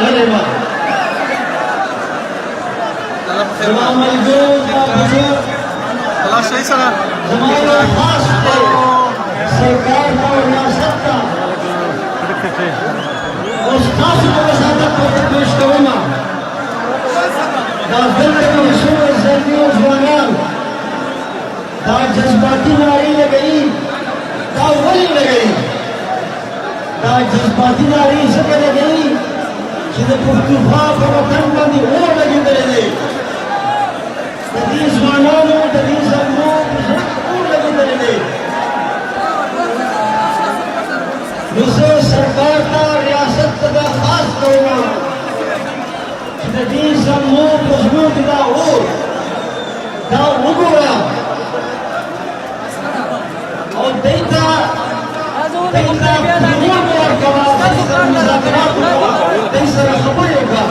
غلبة تمام الجود بزرگ خلاص صحیح سره زمانہ خاص ہے سرکار کا اور ریاست کا استاذ کو وسادت کو پیش کرنا دا دلت مسئول زردی و زوانان دا جذباتی ناری لگئی دا ولی لگئی دا جذباتی ناری سکے لگئی کہ دا پختوفا پر وطن بندی اور لگی دلے دے تدیس زوانانو تدیس امنو اور لگی دلے دے دوسرے سرکار کا ریاست کا خاص کرنا تدیس امنو مضبوط دا اور دا وگورا اور دیتا دنیا موار کوا دیسر مذاکرات کوا دیسر خبر ہوگا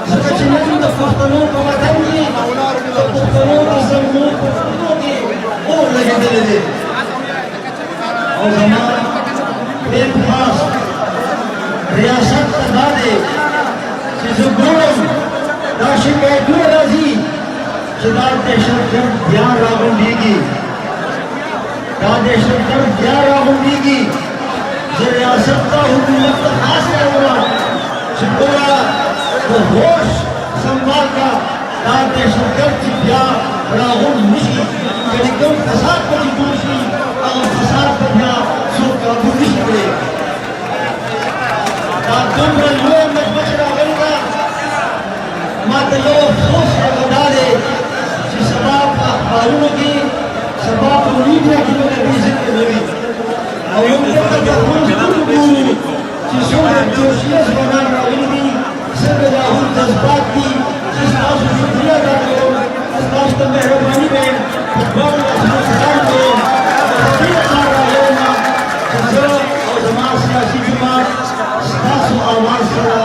سکچ نجم دا پختنوں کا وطن کی پختنوں کا سمنوں پختنوں کی اور لگے دلے دے اور زمان ایک خاص ریاست دا دے چیزو گرم دا شکایتو رازی چدا دہشت گرد دیان راگن دیگی دا دہشت گرد دیان راگن دیگی ریاست کا حکومت کا خاص ہے ہوا چکورا تو ہوش سنبھال کا دا دہشت گرد چی دیان راگن مشی یعنی کم فساد پر دوشی اگر فساد پر دیان سو کابو مشی کرے دا کم رلو مجمع راگن کا مات یو افسوس رگدا دے چی سباب اخباروں کی سباب میڈیا کی لوگ ریزن کے لوگی اور یوں کہ تکون سکون چی سورت جوشیس بنان راگن دی سر راہل جذبات کی جس ناسو شکریہ کرتے ہو اس ناسو مہربانی میں فٹبال اسم سلام کو حقیقت کار رہے ہونا جزر اور زمان سیاسی جماعت ستاسو آواز سرا